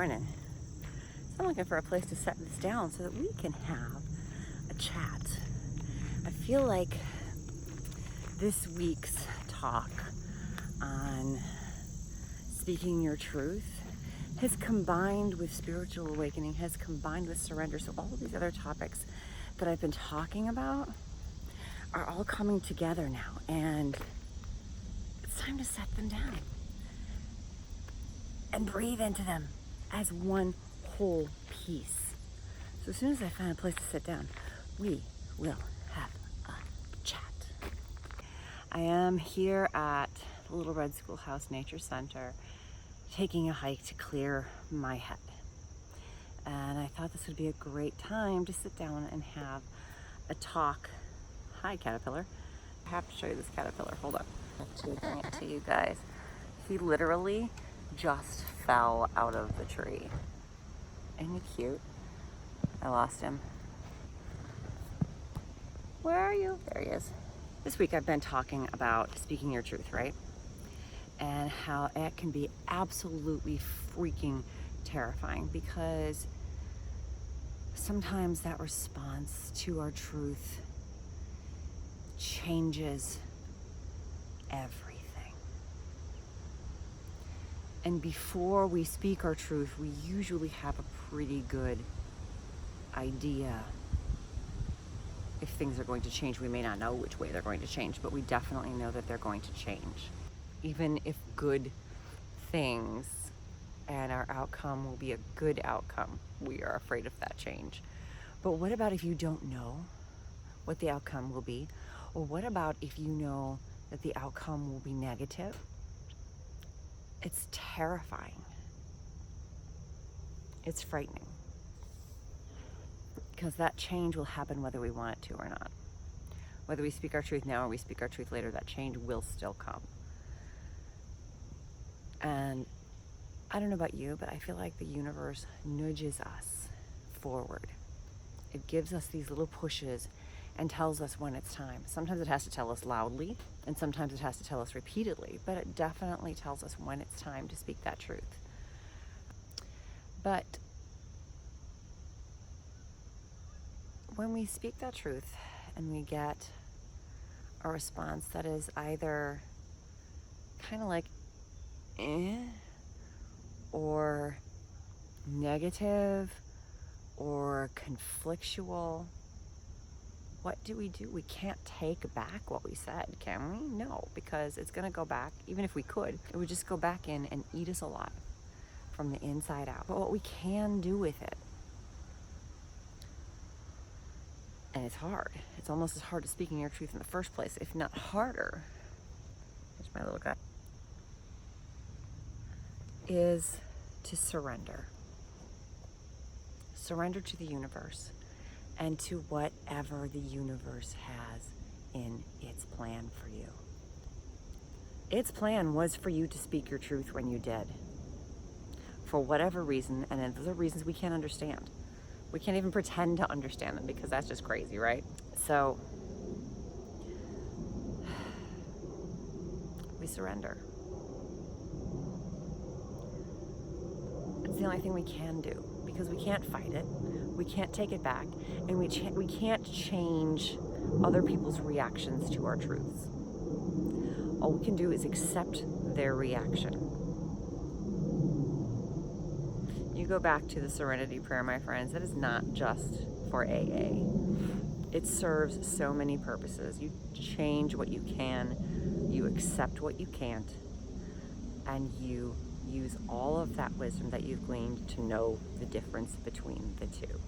morning. So I'm looking for a place to set this down so that we can have a chat. I feel like this week's talk on speaking your truth has combined with spiritual awakening, has combined with surrender. So all of these other topics that I've been talking about are all coming together now, and it's time to set them down and breathe into them as one whole piece. So as soon as I find a place to sit down, we will have a chat. I am here at the Little Red Schoolhouse Nature Center taking a hike to clear my head. And I thought this would be a great time to sit down and have a talk. Hi, caterpillar. I have to show you this caterpillar. Hold on. To bring it to you guys. He literally just fell out of the tree. Isn't he cute? I lost him. Where are you? There he is. This week I've been talking about speaking your truth, right? And how it can be absolutely freaking terrifying, because sometimes that response to our truth changes everything. And before we speak our truth, we usually have a pretty good idea if things are going to change. We may not know which way they're going to change, but we definitely know that they're going to change. Even if good things and our outcome will be a good outcome, we are afraid of that change. But what about if you don't know what the outcome will be? Or what about if you know that the outcome will be negative? It's terrifying. It's frightening. Because that change will happen whether we want it to or not. Whether we speak our truth now or we speak our truth later, that change will still come. And I don't know about you, but I feel like the universe nudges us forward. It gives us these little pushes and tells us when it's time. Sometimes it has to tell us loudly, and sometimes it has to tell us repeatedly, but it definitely tells us when it's time to speak that truth. But when we speak that truth and we get a response that is either kind of like or negative or conflictual, what do? We can't take back what we said, can we? No, because it's going to go back. Even if we could, it would just go back in and eat us alive from the inside out. But what we can do with it, and it's hard, it's almost as hard as speaking your truth in the first place, if not harder. Here's my little guy. Is to surrender. Surrender to the universe and to whatever the universe has in its plan for you. Its plan was for you to speak your truth when you did. For whatever reason, and those are reasons we can't understand. We can't even pretend to understand them, because that's just crazy, right? So we surrender. It's the only thing we can do, because we can't fight it, we can't take it back, and we can't change other people's reactions to our truths. All we can do is accept their reaction. You go back to the Serenity Prayer, my friends. That is not just for AA. It serves so many purposes. You change what you can, you accept what you can't, and you use all of that wisdom that you've gleaned to know the difference between the two.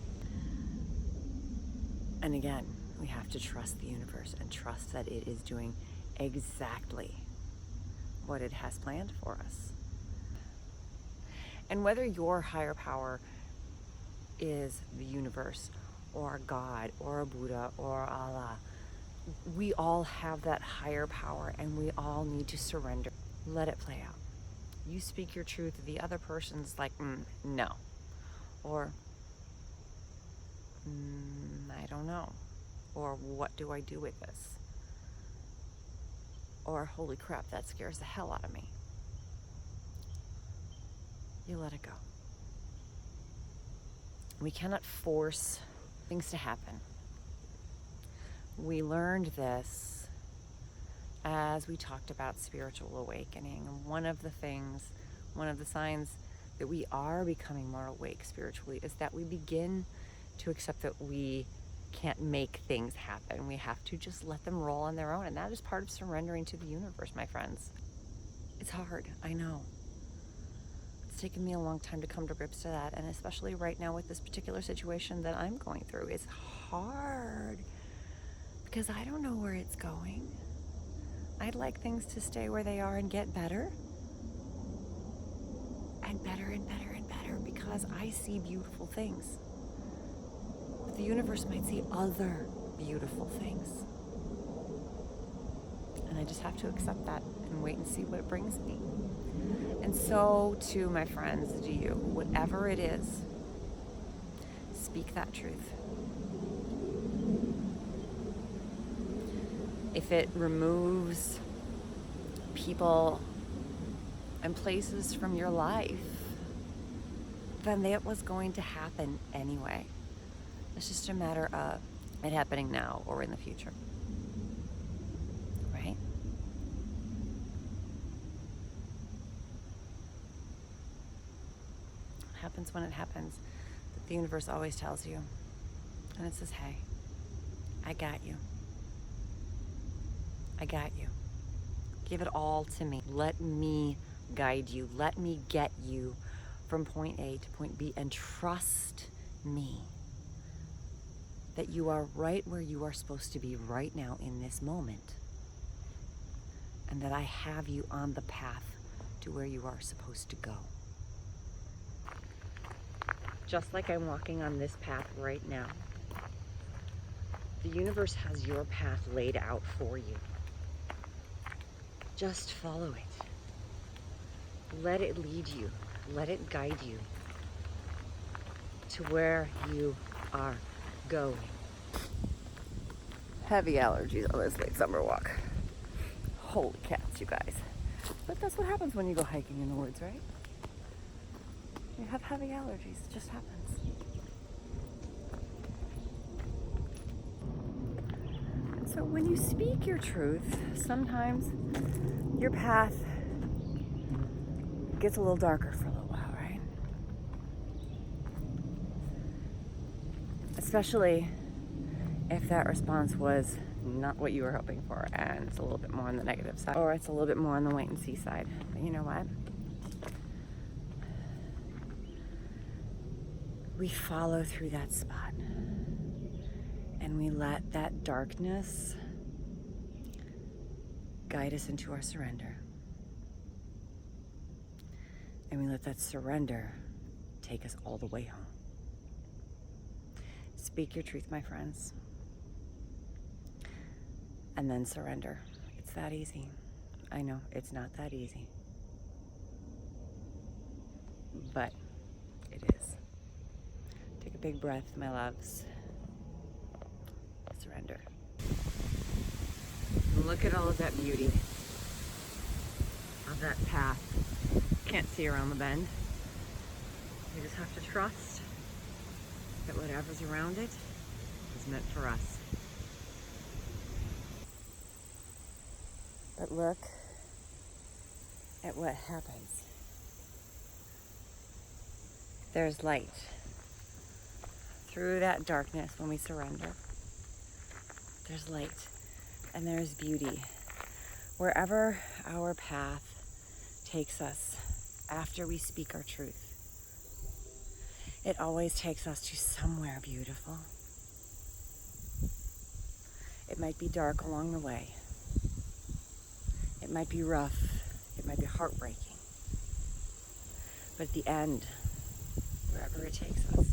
And again, we have to trust the universe and trust that it is doing exactly what it has planned for us. And whether your higher power is the universe or God or Buddha or Allah, we all have that higher power, and we all need to surrender. Let it play out. You speak your truth, the other person's like, no. Or, I don't know. Or, what do I do with this? Or, holy crap, that scares the hell out of me. You let it go. We cannot force things to happen. We learned this as we talked about spiritual awakening. And one of the signs that we are becoming more awake spiritually is that we begin to accept that we can't make things happen. We have to just let them roll on their own. And that is part of surrendering to the universe, my friends. It's hard, I know. It's taken me a long time to come to grips to that. And especially right now with this particular situation that I'm going through, it's hard because I don't know where it's going. I'd like things to stay where they are and get better. And better and better and better, because I see beautiful things. But the universe might see other beautiful things. And I just have to accept that and wait and see what it brings me. And so too, my friends, do you. Whatever it is, speak that truth. If it removes people and places from your life, then it was going to happen anyway. It's just a matter of it happening now or in the future. Right? It happens when it happens. But the universe always tells you. And it says, hey, I got you. I got you. Give it all to me. Let me guide you. Let me get you from point A to point B, and trust me that you are right where you are supposed to be right now in this moment, and that I have you on the path to where you are supposed to go. Just like I'm walking on this path right now, the universe has your path laid out for you. Just follow it. Let it lead you. Let it guide you to where you are going. Heavy allergies on this late summer walk. Holy cats, you guys. But that's what happens when you go hiking in the woods, right? You have heavy allergies. It just happens. And so when you speak your truth, sometimes your path gets a little darker for a little while, right? Especially if that response was not what you were hoping for, and it's a little bit more on the negative side, or it's a little bit more on the wait and see side. But you know what? We follow through that spot, and we let that darkness guide us into our surrender. And we let that surrender take us all the way home. Speak your truth, my friends. And then surrender. It's that easy. I know, it's not that easy. But it is. Take a big breath, my loves. Surrender. And look at all of that beauty of that path. Can't see around the bend. You just have to trust that whatever's around it is meant for us. But look at what happens. There's light through that darkness when we surrender. There's light and there's beauty. Wherever our path takes us after we speak our truth, it always takes us to somewhere beautiful. It might be dark along the way. It might be rough. It might be heartbreaking. But at the end, wherever it takes us,